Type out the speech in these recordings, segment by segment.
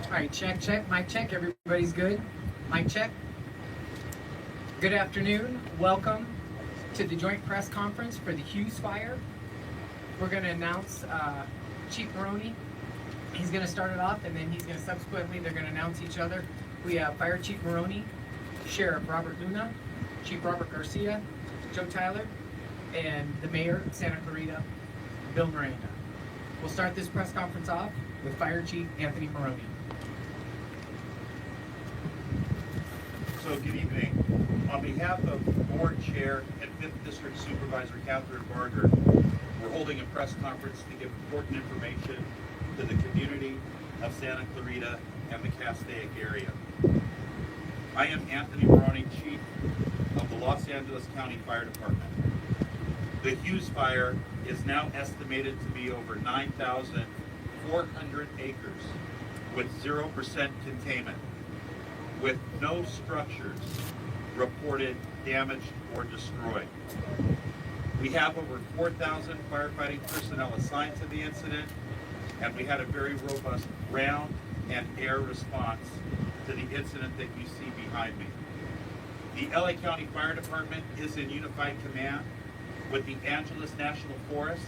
All right, check, check, mic check. Everybody's good? Mic check. Good afternoon. Welcome to the joint press conference for the Hughes Fire. We're going to announce Chief Maroney. He's going to start it off, and then he's going to subsequently, they're going to announce each other. We have Fire Chief Maroney, Sheriff Robert Luna, Chief Robert Garcia, Joe Tyler, and the Mayor of Santa Clarita, Bill Miranda. We'll start this press conference off with Fire Chief Anthony Maroney. So good evening. On behalf of Board Chair and 5th District Supervisor Catherine Barger, we're holding a press conference to give important information to the community of Santa Clarita and the Castaic area. I am Anthony Maroney, Chief of the Los Angeles County Fire Department. The Hughes Fire is now estimated to be over 9,400 acres with 0% containment, with no structures reported damaged or destroyed. We have over 4,000 firefighting personnel assigned to the incident, and we had a very robust ground and air response to the incident that you see behind me. The LA County Fire Department is in unified command with the Angeles National Forest,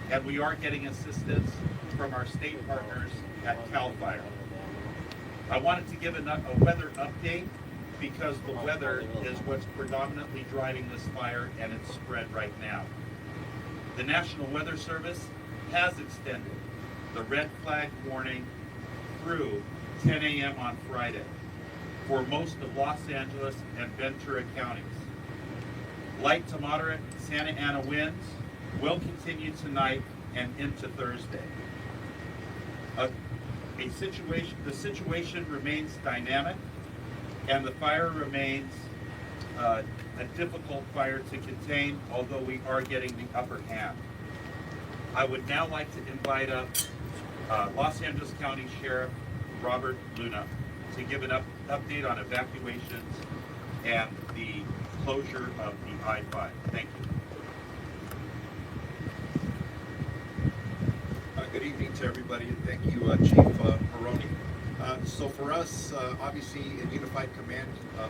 and we are getting assistance from our state partners at CAL FIRE. I wanted to give a weather update because the weather is what's predominantly driving this fire and its spread right now. The National Weather Service has extended the red flag warning through 10 a.m. on Friday for most of Los Angeles and Ventura counties. Light to moderate Santa Ana winds will continue tonight and into Thursday. The situation remains dynamic, and the fire remains a difficult fire to contain, although we are getting the upper hand. I would now like to invite up Los Angeles County Sheriff Robert Luna to give an update on evacuations and the closure of the I-5. Thank you. Good evening to everybody, and thank you, Chief Maroney. So for us, obviously in unified command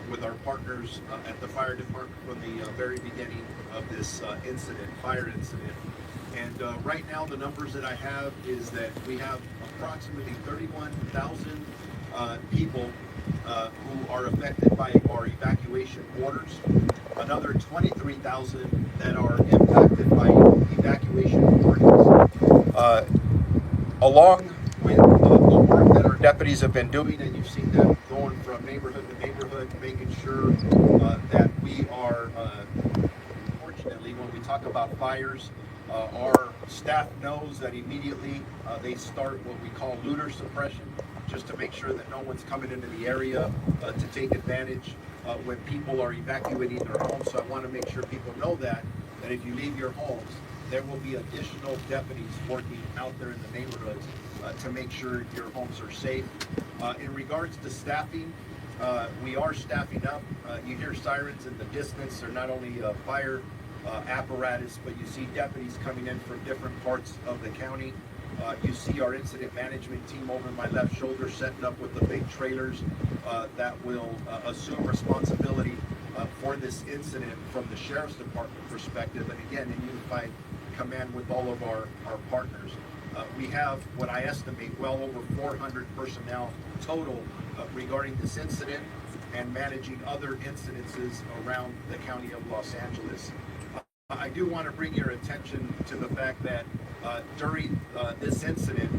with our partners at the fire department from the very beginning of this fire incident. And right now the numbers that I have is that we have approximately 31,000 people who are affected by our evacuation orders, another 23,000 that are impacted by evacuation warnings. Along with the work that our deputies have been doing, and you've seen them going from neighborhood to neighborhood, making sure that we are, fortunately, when we talk about fires, our staff knows that immediately they start what we call looter suppression, just to make sure that no one's coming into the area to take advantage when people are evacuating their homes. So I want to make sure people know that if you leave your homes, there will be additional deputies working out there in the neighborhoods to make sure your homes are safe. In regards to staffing, we are staffing up. You hear sirens in the distance. They're not only fire apparatus, but you see deputies coming in from different parts of the county. You see our incident management team over my left shoulder setting up with the big trailers that will assume responsibility for this incident from the Sheriff's Department perspective, and again in unified command with all of our partners. We have what I estimate well over 400 personnel total regarding this incident and managing other incidences around the county of Los Angeles. I do want to bring your attention to the fact that during this incident,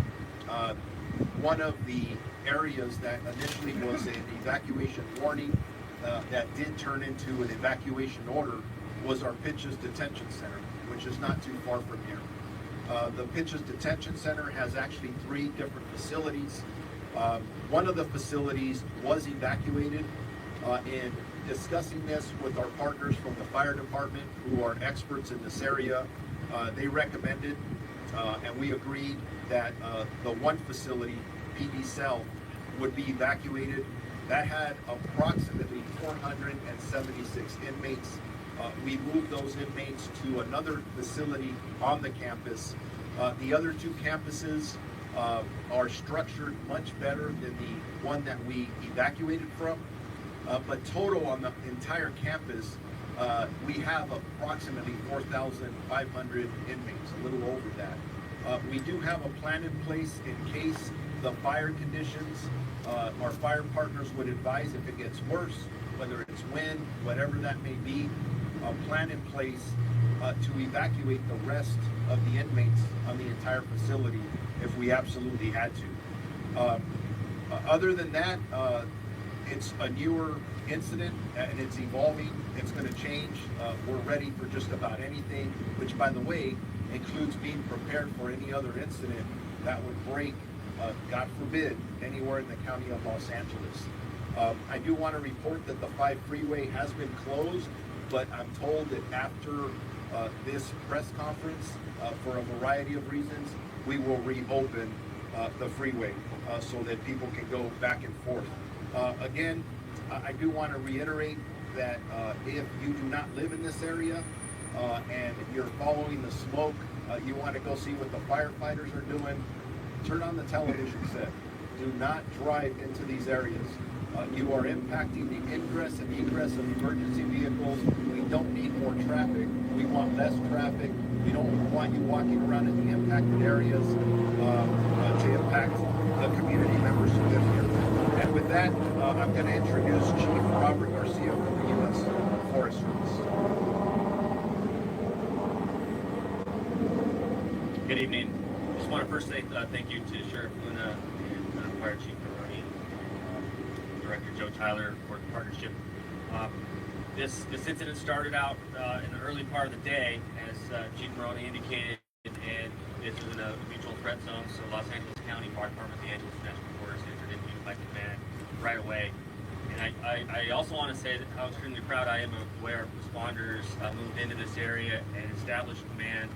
one of the areas that initially was an evacuation warning that did turn into an evacuation order was our Pitches Detention Center, which is not too far from here. The Pitches Detention Center has actually 3 different facilities. One of the facilities was evacuated. In discussing this with our partners from the fire department, who are experts in this area, they recommended and we agreed that the one facility, PD Cell, would be evacuated. That had approximately 476 inmates. We moved those inmates to another facility on the campus. The other 2 campuses are structured much better than the one that we evacuated from. But total on the entire campus, we have approximately 4,500 inmates, a little over that. We do have a plan in place in case the fire conditions, our fire partners would advise if it gets worse, whether it's wind, whatever that may be, a plan in place to evacuate the rest of the inmates on the entire facility if we absolutely had to. Other than that, it's a newer incident and it's evolving. It's going to change. We're ready for just about anything, which, by the way, includes being prepared for any other incident that would break, God forbid, anywhere in the county of Los Angeles. I do want to report that the 5 freeway has been closed, but I'm told that after this press conference, for a variety of reasons, we will reopen the freeway so that people can go back and forth. Again, I do want to reiterate that if you do not live in this area and you're following the smoke, you want to go see what the firefighters are doing, turn on the television set. Do not drive into these areas. You are impacting the ingress and egress of emergency vehicles. We don't need more traffic. We want less traffic. We don't want you walking around in the impacted areas to impact the community members who live here. And with that, I'm going to introduce Chief Robert Garcia from the U.S. Forest Service. Good evening. Just want to first say thank you to Sheriff Luna and Fire Chief Maroney, Director Joe Tyler for the partnership. This incident started out in the early part of the day, as Chief Maroney indicated, and this was in a mutual threat zone, so Los Angeles County Fire Department, the Angeles National Forest, entered into unified command right away. And I also want to say that how extremely proud I am of where responders moved into this area and established command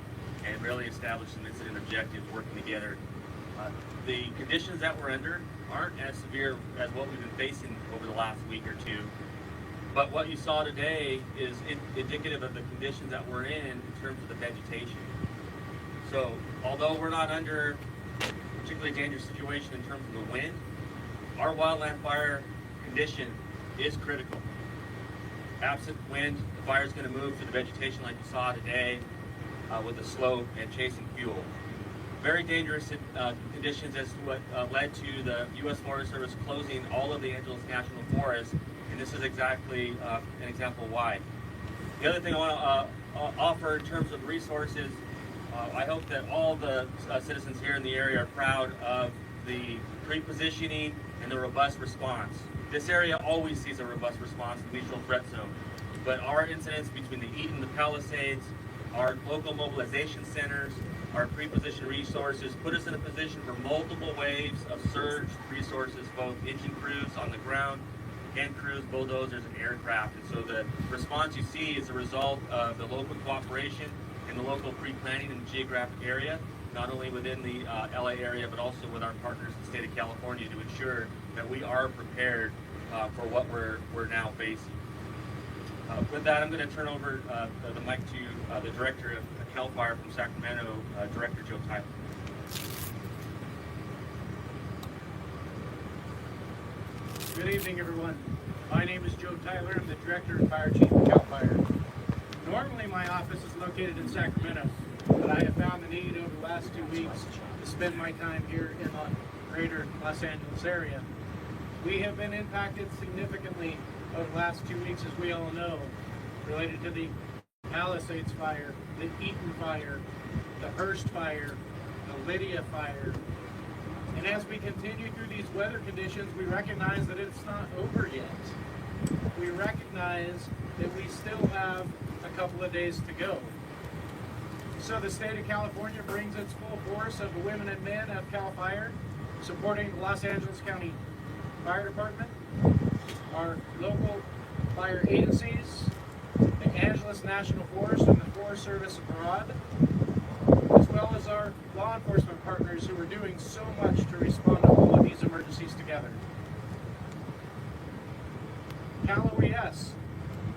and really established some incident objectives working together. The conditions that we're under aren't as severe as what we've been facing over the last week or two. But what you saw today is indicative of the conditions that we're in terms of the vegetation. So although we're not under a particularly dangerous situation in terms of the wind, our wildland fire condition is critical. Absent wind, the fire is going to move through the vegetation like you saw today with the slope and chasing fuel. Very dangerous conditions as to what led to the U.S. Forest Service closing all of the Angeles National Forest, and this is exactly an example why. The other thing I want to offer in terms of resources, I hope that all the citizens here in the area are proud of the pre-positioning and the robust response. This area always sees a robust response in the mutual threat zone, but our incidents between the Eaton, the Palisades, our local mobilization centers, our pre-positioned resources put us in a position for multiple waves of surge resources, both engine crews on the ground, hand crews, bulldozers, and aircraft. And so the response you see is a result of the local cooperation and the local pre-planning in the geographic area, not only within the LA area, but also with our partners in the state of California to ensure that we are prepared for what we're now facing. With that, I'm going to turn over the mic to the Director of CAL FIRE from Sacramento, Director Joe Tyler. Good evening, everyone. My name is Joe Tyler. I'm the Director and Fire Chief of CAL FIRE. Normally, my office is located in Sacramento, but I have found the need over the last 2 weeks to spend my time here in the greater Los Angeles area. We have been impacted significantly over the last 2 weeks, as we all know, related to the Palisades fire, the Eaton fire, the Hurst fire, the Lydia fire. And as we continue through these weather conditions, we recognize that it's not over yet. We recognize that we still have a couple of days to go. So the state of California brings its full force of the women and men of CAL FIRE, supporting the Los Angeles County Fire Department, our local fire agencies, the Angeles National Forest and the Forest Service abroad, as well as our law enforcement partners who are doing so much to respond to all of these emergencies together. Cal OES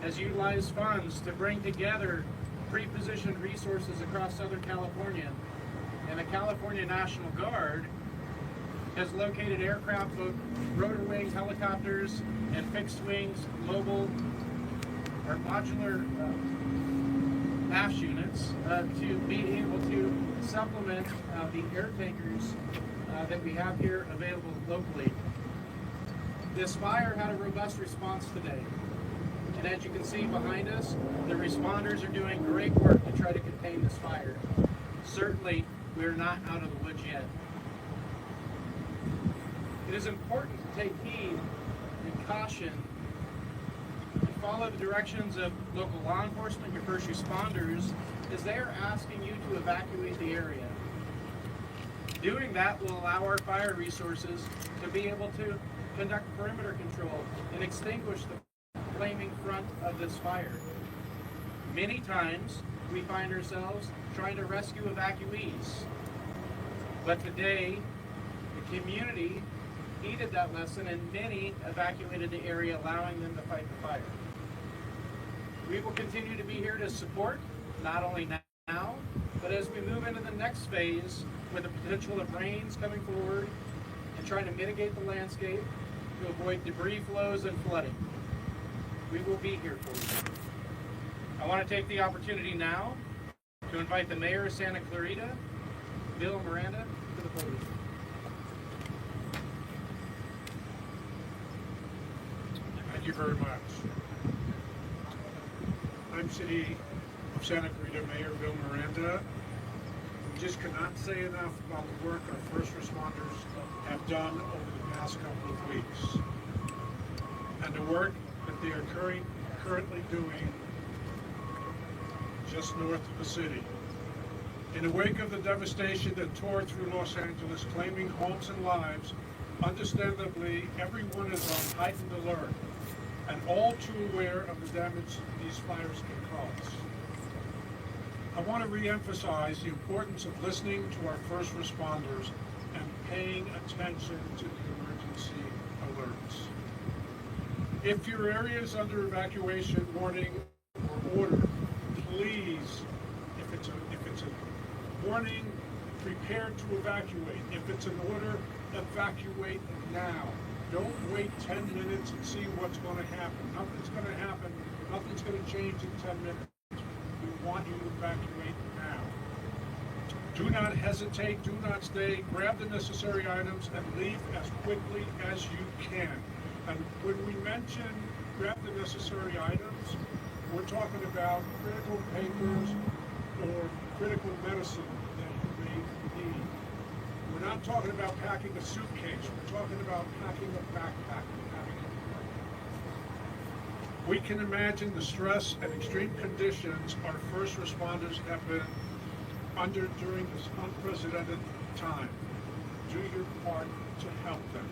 has utilized funds to bring together pre-positioned resources across Southern California, and the California National Guard has located aircraft, both rotor wings, helicopters, and fixed wings, mobile or modular MAFS units to be able to supplement the air tankers that we have here available locally. This fire had a robust response today. And as you can see behind us, the responders are doing great work to try to contain this fire. Certainly, we're not out of the woods yet. It is important to take heed and caution and follow the directions of local law enforcement, your first responders, as they are asking you to evacuate the area. Doing that will allow our fire resources to be able to conduct perimeter control and extinguish the flaming front of this fire. Many times we find ourselves trying to rescue evacuees, but today the community heeded that lesson and many evacuated the area, allowing them to fight the fire. We will continue to be here to support, not only now, but as we move into the next phase with the potential of rains coming forward and trying to mitigate the landscape to avoid debris flows and flooding. We will be here for you. I want to take the opportunity now to invite the Mayor of Santa Clarita, Bill Miranda, to the podium. Thank you very much. I'm City of Santa Clarita Mayor Bill Miranda. We just cannot say enough about the work our first responders have done over the past couple of weeks, and the work that they are currently doing just north of the city. In the wake of the devastation that tore through Los Angeles, claiming homes and lives, understandably, everyone is on heightened alert and all too aware of the damage these fires can cause. I want to re-emphasize the importance of listening to our first responders and paying attention to the emergency alerts. If your area is under evacuation warning or order, please, if it's a warning, prepare to evacuate. If it's an order, evacuate now. Don't wait 10 minutes and see what's going to happen. Nothing's going to happen. Nothing's going to change in 10 minutes. We want you to evacuate now. Do not hesitate. Do not stay. Grab the necessary items and leave as quickly as you can. And when we mention grab the necessary items, we're talking about critical papers or critical medicine that you may need. We're not talking about packing a suitcase. We're talking about packing a backpack. We can imagine the stress and extreme conditions our first responders have been under during this unprecedented time. Do your part to help them.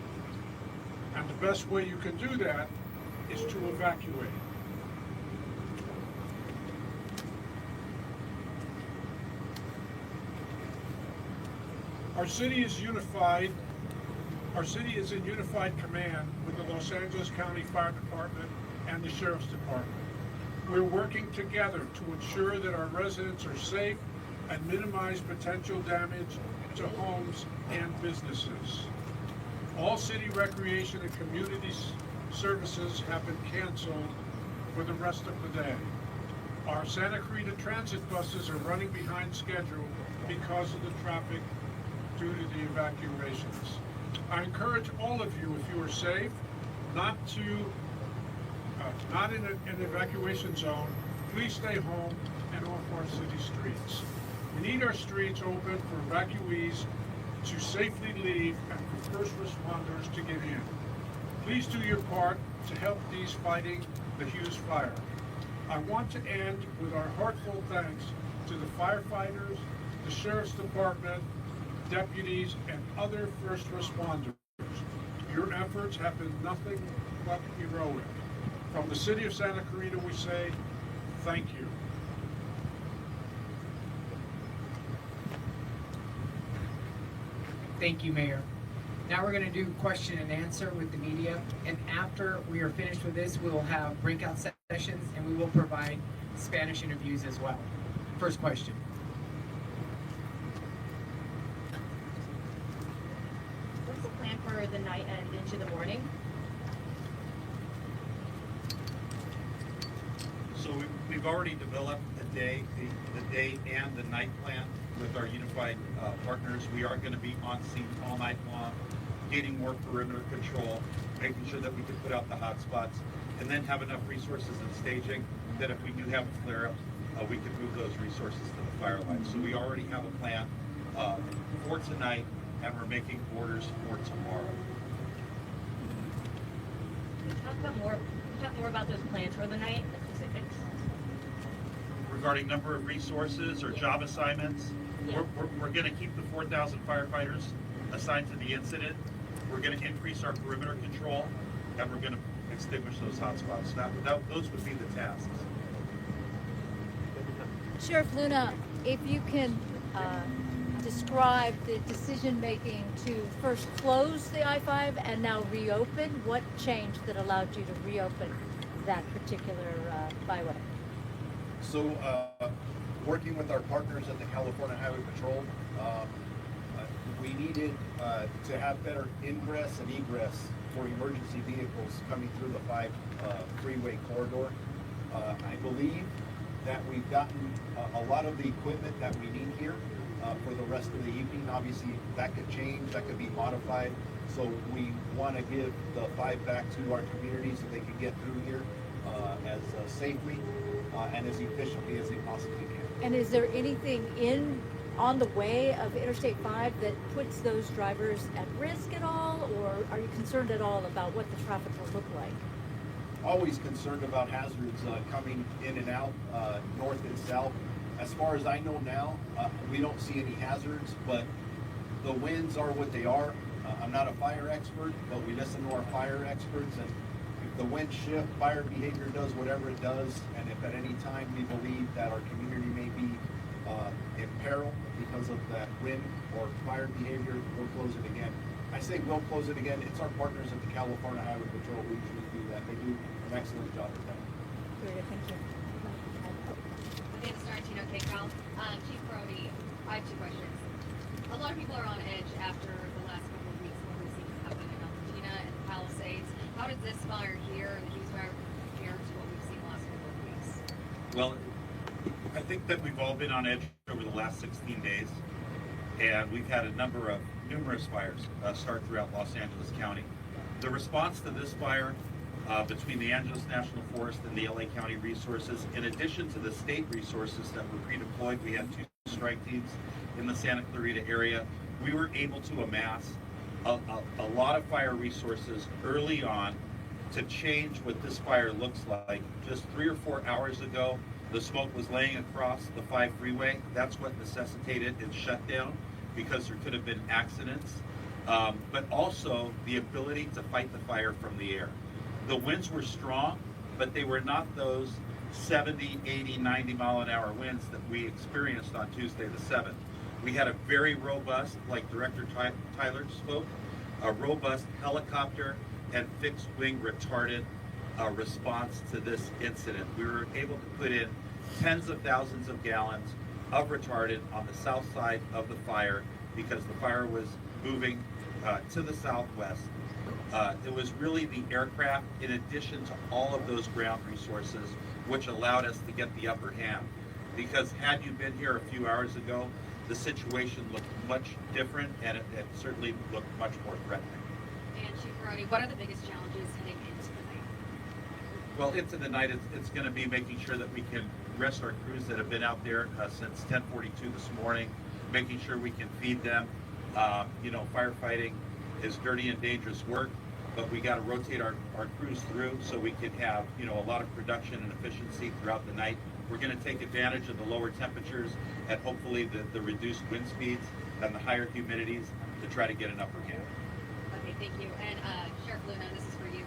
And the best way you can do that is to evacuate. Our city is unified. Our city is in unified command with the Los Angeles County Fire Department and the Sheriff's Department. We're working together to ensure that our residents are safe and minimize potential damage to homes and businesses. All city recreation and community services have been canceled for the rest of the day. Our Santa Clarita transit buses are running behind schedule because of the traffic due to the evacuations. I encourage all of you, if you are safe, not in an evacuation zone, please stay home and off our city streets. We need our streets open for evacuees to safely leave and for first responders to get in. Please do your part to help these fighting the Hughes Fire. I want to end with our heartfelt thanks to the firefighters, the Sheriff's Department, deputies, and other first responders. Your efforts have been nothing but heroic. From the city of Santa Clarita, we say thank you. Thank you, Mayor. Now we're going to do question and answer with the media, and after we are finished with this, we will have breakout sessions and we will provide Spanish interviews as well. First question. What's the for the night and into the morning? So we've already developed the day and the night plan with our unified partners. We are going to be on scene all night long, getting more perimeter control, making sure that we can put out the hot spots, and then have enough resources in staging that if we do have a flare-up, we can move those resources to the fire line. So we already have a plan for tonight, and we're making orders for tomorrow. Talk more about those plans for the night, the specifics. Regarding number of resources or job assignments, Yeah. we're going to keep the 4,000 firefighters assigned to the incident. We're going to increase our perimeter control, and we're going to extinguish those hotspots. Those would be the tasks. Sheriff Luna, if you can describe the decision-making to first close the I-5 and now reopen, what changed that allowed you to reopen that particular byway? So, working with our partners at the California Highway Patrol, we needed to have better ingress and egress for emergency vehicles coming through the 5 freeway corridor. I believe that we've gotten a lot of the equipment that we need here for the rest of the evening. Obviously, that could change, that could be modified. So we want to give the 5 back to our community so they can get through here as safely and as efficiently as they possibly can. And is there anything on the way of Interstate 5 that puts those drivers at risk at all, or are you concerned at all about what the traffic will look like? Always concerned about hazards coming in and out, north and south. As far as I know now, we don't see any hazards, but the winds are what they are. I'm not a fire expert, but we listen to our fire experts, and if the wind shift, fire behavior does whatever it does, and if at any time we believe that our community may be in peril because of that wind or fire behavior, we'll close it again. I say we'll close it again. It's our partners at the California Highway Patrol who usually do that. They do an excellent job at that. Very good, thank you. Amanda Starantino, KCAL. Chief Brody, I have 2 questions. A lot of people are on edge after the last couple of weeks when we've seen happen in Albertina and the Palisades. How does this fire here and the Hughes Fire compare to what we've seen the last couple of weeks? Well, I think that we've all been on edge over the last 16 days, and we've had numerous fires start throughout Los Angeles County. The response to this fire between the Angeles National Forest and the LA County resources, in addition to the state resources that were pre-deployed, we had 2 strike teams in the Santa Clarita area. We were able to amass a lot of fire resources early on to change what this fire looks like. Just 3 or 4 hours ago, the smoke was laying across the 5 freeway. That's what necessitated its shutdown, because there could have been accidents, but also the ability to fight the fire from the air. The winds were strong, but they were not those 70, 80, 90 mile an hour winds that we experienced on Tuesday the 7th. We had a very robust, like Director Tyler spoke, a robust helicopter and fixed wing retardant response to this incident. We were able to put in tens of thousands of gallons of retardant on the south side of the fire because the fire was moving to the southwest. It was really the aircraft, in addition to all of those ground resources, which allowed us to get the upper hand. Because had you been here a few hours ago, the situation looked much different, and it certainly looked much more threatening. And Chief Brody, what are the biggest challenges heading into the night? Well, into the night, it's going to be making sure that we can rest our crews that have been out there since 10:42 this morning, making sure we can feed them. Firefighting is dirty and dangerous work, but we got to rotate our crews through so we can have, a lot of production and efficiency throughout the night. We're going to take advantage of the lower temperatures and hopefully the reduced wind speeds and the higher humidities to try to get an upper hand. Okay, thank you. And Sheriff Luna, this is for you.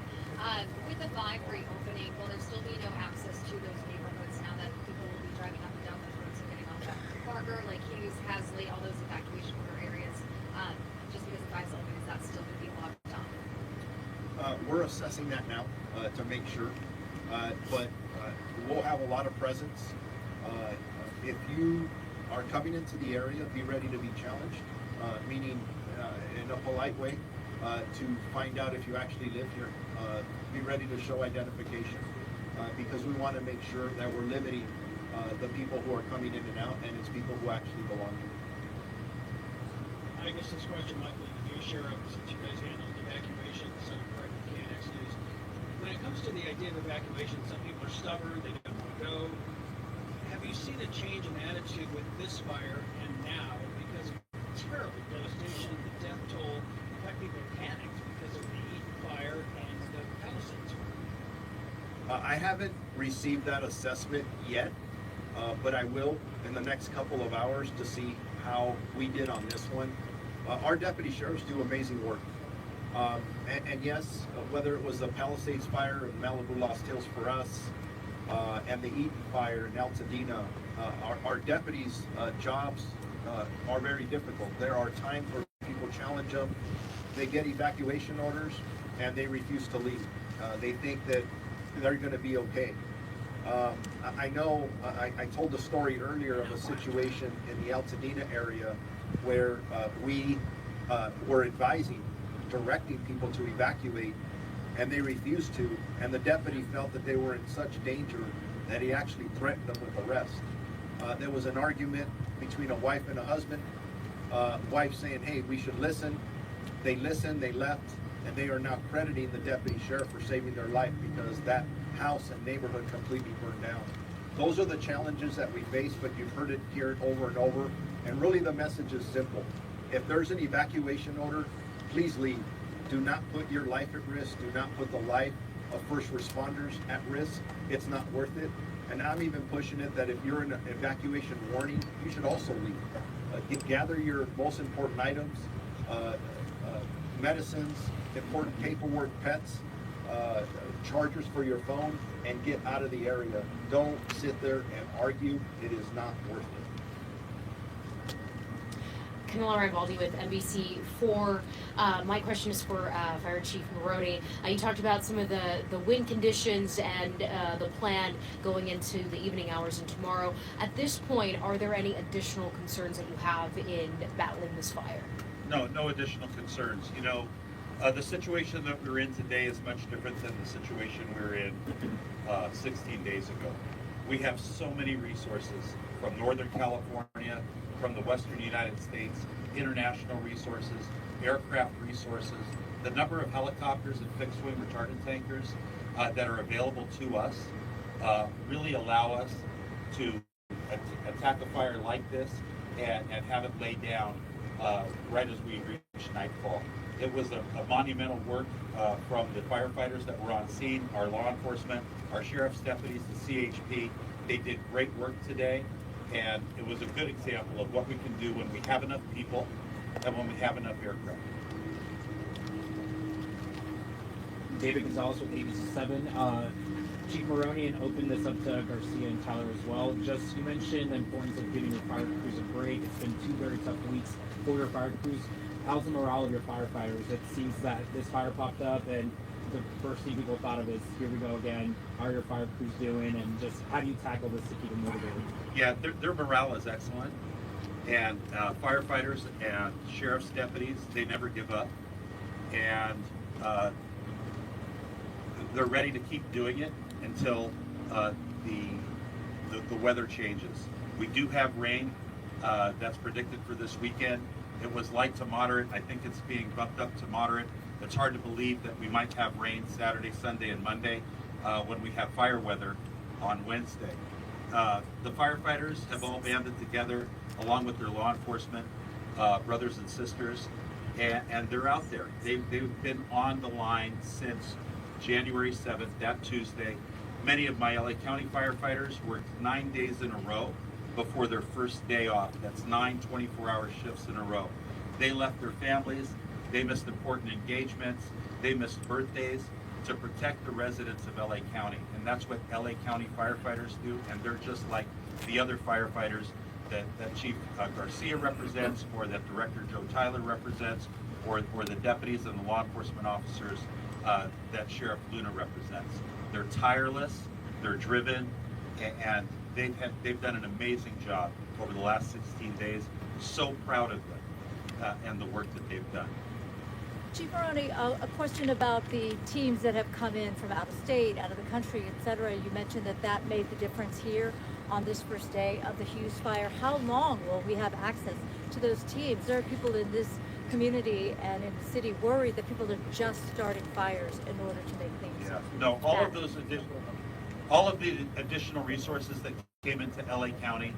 With the 5 reopening, will there still be no access to those neighborhoods now that people will be driving up and down those roads and getting off that Parker, like Hughes, Hasley, all those evacuation order areas? Just because the 5's open, is that still going to be locked down? We're assessing that now to make sure, but we'll have a lot of presence. If you are coming into the area, be ready to be challenged, meaning in a polite way. to find out if you actually live here. Be ready to show identification because we want to make sure that we're limiting the people who are coming in and out, and it's people who actually belong here. I guess this question might be to you, Sheriff, since you guys handled evacuation, Santa Clarita Mechanics News. When it comes to the idea of evacuation, some people are stubborn, they don't want to go. Have you seen a change in attitude with this fire and now? Because terrible devastation, the death toll, in fact, people are panicked because of the Eaton fire and the Palisades fire. I haven't received that assessment yet, but I will in the next couple of hours to see how we did on this one. Our deputy sheriffs do amazing work. And yes, whether it was the Palisades fire in Malibu Lost Hills for us, and the Eaton fire in Altadena, our deputies' jobs are very difficult. There are times where people challenge them, they get evacuation orders, and they refuse to leave. They think that they're going to be okay. I know, I told the story earlier of a situation in the Altadena area where we were advising, directing people to evacuate, and they refused to, and the deputy felt that they were in such danger that he actually threatened them with arrest. There was an argument between a wife and a husband, wife saying, hey, we should listen. They listened, they left, and they are now crediting the deputy sheriff for saving their life because that house and neighborhood completely burned down. Those are the challenges that we face, but you've heard it here over and over, and really the message is simple. If there's an evacuation order, please leave. Do not put your life at risk. Do not put the life of first responders at risk. It's not worth it. And I'm even pushing it that if you're in an evacuation warning, you should also leave. Gather your most important items, medicines, important paperwork, pets, chargers for your phone, and get out of the area. Don't sit there and argue. It is not worth it. Camilla Rivaldi with NBC4. My question is for Fire Chief Maroney. You talked about some of the wind conditions and the plan going into the evening hours and tomorrow. At this point, are there any additional concerns that you have in battling this fire? No additional concerns. You know, the situation that we're in today is much different than the situation we were in 16 days ago. We have so many resources from Northern California, from the Western United States, international resources, aircraft resources, the number of helicopters and fixed wing retardant tankers that are available to us really allow us to attack a fire like this and have it laid down right as we reach nightfall. It was a monumental work from the firefighters that were on scene, our law enforcement, our sheriff's deputies, the CHP. They did great work today, and it was a good example of what we can do when we have enough people and when we have enough aircraft. David Gonzalez with ABC7. Chief Maroney, and open this up to Garcia and Tyler as well. Just, you mentioned the importance of giving your fire crews a break. It's been 2 very tough weeks for your fire crews. How's the morale of your firefighters? It seems that this fire popped up and the first thing people thought of is, here we go again. How are your fire crews doing? And just how do you tackle this to keep them motivated? Yeah, their morale is excellent. And firefighters and sheriff's deputies, they never give up. And they're ready to keep doing it until the weather changes. We do have rain that's predicted for this weekend. It was light to moderate. I think it's being bumped up to moderate. It's hard to believe that we might have rain Saturday, Sunday, and Monday when we have fire weather on Wednesday. The firefighters have all banded together along with their law enforcement brothers and sisters, and they're out there. They've been on the line since January 7th, that Tuesday. Many of my LA County firefighters worked 9 days in a row before their first day off. That's 9 24-hour shifts in a row. They left their families, they missed important engagements, they missed birthdays to protect the residents of LA County. And that's what LA County firefighters do, and they're just like the other firefighters that Chief Garcia represents, or that Director Joe Tyler represents, or the deputies and the law enforcement officers that Sheriff Luna represents. They're tireless, they're driven, and they've done an amazing job over the last 16 days. So proud of them and the work that they've done. Chief Maroney, a question about the teams that have come in from out of state, out of the country, et cetera. You mentioned that that made the difference here on this first day of the Hughes Fire. How long will we have access to those teams? There are people in this community and in the city worried that people are just starting fires in order to make things. Yeah. No, all of the additional resources that came into LA County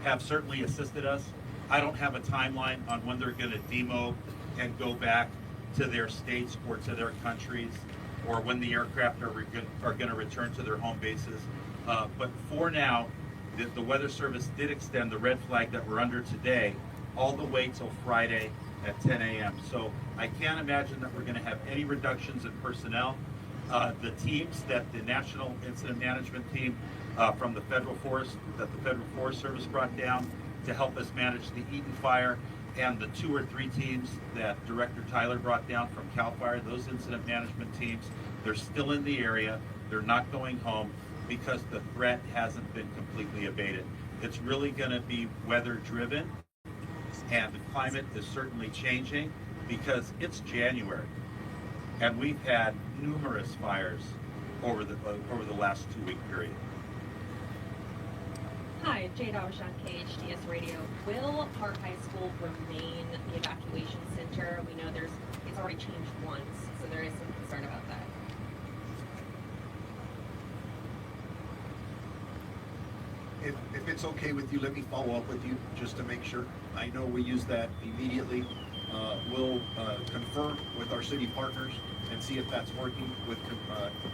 have certainly assisted us. I don't have a timeline on when they're going to demo and go back to their states or to their countries, or when the aircraft are going to return to their home bases. But for now, the Weather Service did extend the red flag that we're under today all the way till Friday at 10 a.m. So I can't imagine that we're going to have any reductions in personnel. The teams that the National Incident Management Team from the Federal Forest Service brought down to help us manage the Eaton Fire, and the 2 or 3 teams that Director Tyler brought down from CAL FIRE, those incident management teams, they're still in the area. They're not going home because the threat hasn't been completely abated. It's really going to be weather driven, and the climate is certainly changing because it's January, and we've had numerous fires over the last 2-week period. Hi, Jade Avashan, KHTS Radio. Will Park High School remain the evacuation center? We know it's already changed once, so there is some concern about that. If it's okay with you, let me follow up with you just to make sure. I know we use that immediately. We'll confer with our city partners and see if that's working with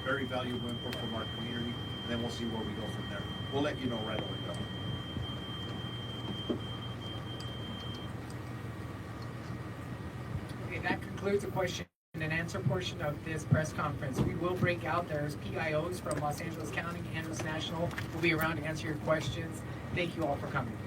very valuable input from our community, and then we'll see where we go from there. We'll let you know right away, though. Okay, that concludes the question and answer portion of this press conference. We will break out. There's PIOs from Los Angeles County, Angeles National will be around to answer your questions. Thank you all for coming.